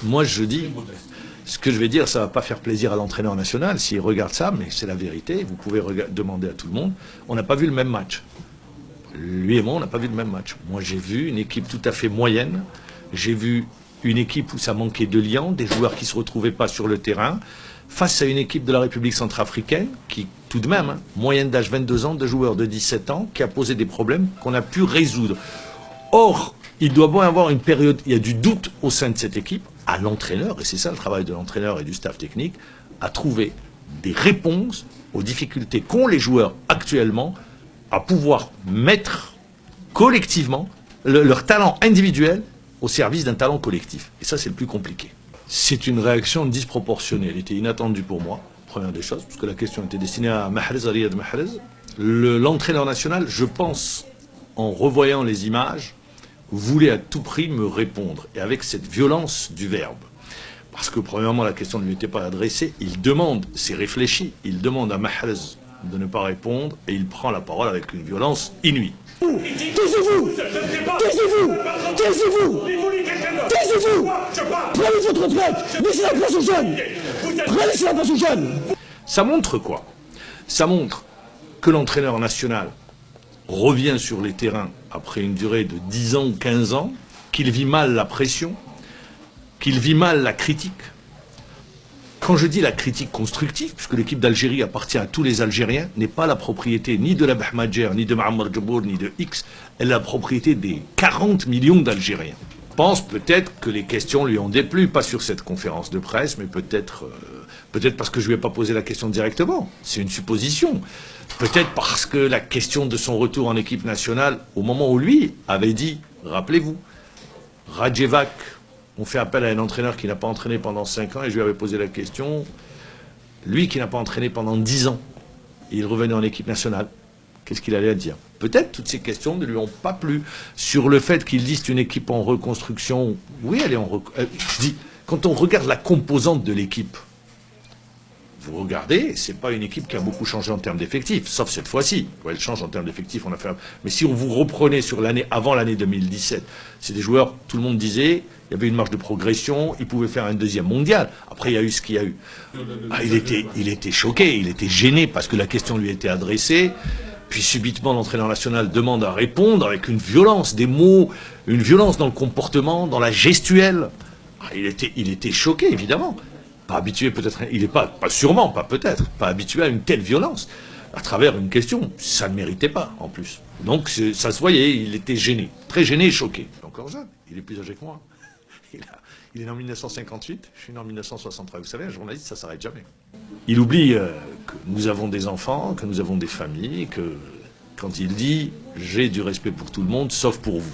Moi, je dis, ce que je vais dire, ça va pas faire plaisir à l'entraîneur national s'il regarde ça, mais c'est la vérité. Vous pouvez demander à tout le monde. On n'a pas vu le même match. Lui et moi, on n'a pas vu le même match. Moi, j'ai vu une équipe tout à fait moyenne. J'ai vu une équipe où ça manquait de liant, des joueurs qui ne se retrouvaient pas sur le terrain, face à une équipe de la République centrafricaine qui, tout de même, moyenne d'âge 22 ans, de joueurs de 17 ans, qui a posé des problèmes qu'on a pu résoudre. Or, il doit bien avoir une période, il y a du doute au sein de cette équipe, à l'entraîneur, et c'est ça le travail de l'entraîneur et du staff technique, à trouver des réponses aux difficultés qu'ont les joueurs actuellement à pouvoir mettre collectivement leur talent individuel au service d'un talent collectif. Et ça, c'est le plus compliqué. C'est une réaction disproportionnée. Elle était inattendue pour moi, première des choses, parce que la question était destinée à Mahrez, à Riyad Mahrez. L'entraîneur national, je pense, en revoyant les images, voulait à tout prix me répondre, et avec cette violence du verbe. Parce que, premièrement, la question ne lui était pas adressée. Il demande, c'est réfléchi, il demande à Mahrez de ne pas répondre, et il prend la parole avec une violence inouïe. Taisez-vous! Taisez-vous! Taisez-vous! Taisez-vous! Prenez votre retraite! Laissez la place aux jeunes! Laissez la place aux jeunes! Ça montre quoi? Ça montre que l'entraîneur national revient sur les terrains après une durée de 10 ans ou 15 ans, qu'il vit mal la pression, qu'il vit mal la critique. Quand je dis la critique constructive, puisque l'équipe d'Algérie appartient à tous les Algériens, n'est pas la propriété ni de la Bahmadjer, ni de Ma'ammar Djabour, ni de X, elle est la propriété des 40 millions d'Algériens. Je pense peut-être que les questions lui ont déplu, pas sur cette conférence de presse, mais peut-être parce que je ne lui ai pas posé la question directement. C'est une supposition. Peut-être parce que la question de son retour en équipe nationale, au moment où lui avait dit, rappelez-vous, Radjevac, on fait appel à un entraîneur qui n'a pas entraîné pendant 5 ans, et je lui avais posé la question, lui qui n'a pas entraîné pendant 10 ans, et il revenait en équipe nationale, qu'est-ce qu'il allait dire? Peut-être toutes ces questions ne lui ont pas plu. Sur le fait qu'il dise une équipe en reconstruction, oui, elle est en reconstruction. Je dis, quand on regarde la composante de l'équipe, vous regardez, c'est pas une équipe qui a beaucoup changé en termes d'effectifs, sauf cette fois-ci. Ouais, elle change en termes d'effectifs, on a fait. Mais si vous reprenez sur l'année avant l'année 2017, c'est des joueurs, tout le monde disait, il y avait une marge de progression, ils pouvaient faire un deuxième mondial. Après, il y a eu ce qu'il y a eu. Ah, il était choqué, il était gêné parce que la question lui était adressée. Puis subitement, l'entraîneur national demande à répondre avec une violence des mots, une violence dans le comportement, dans la gestuelle. Ah, il était choqué, évidemment. Pas habitué peut-être, il n'est pas sûrement, pas peut-être, pas habitué à une telle violence à travers une question. Ça ne méritait pas, en plus. Donc ça se voyait, il était gêné, très gêné et choqué. Encore jeune, il est plus âgé que moi. Il est né en 1958, je suis né en 1963. Vous savez, un journaliste, ça ne s'arrête jamais. Il oublie que nous avons des enfants, que nous avons des familles, que quand il dit « j'ai du respect pour tout le monde, sauf pour vous ».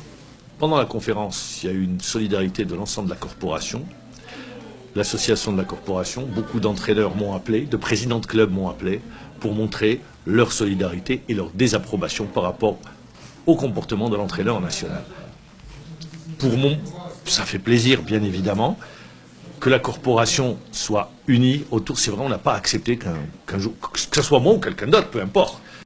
Pendant la conférence, il y a eu une solidarité de l'ensemble de la corporation. L'association de la corporation, beaucoup d'entraîneurs m'ont appelé, de présidents de clubs m'ont appelé pour montrer leur solidarité et leur désapprobation par rapport au comportement de l'entraîneur national. Ça fait plaisir, bien évidemment, que la corporation soit unie autour. C'est vrai, on n'a pas accepté que ce soit moi ou quelqu'un d'autre, peu importe.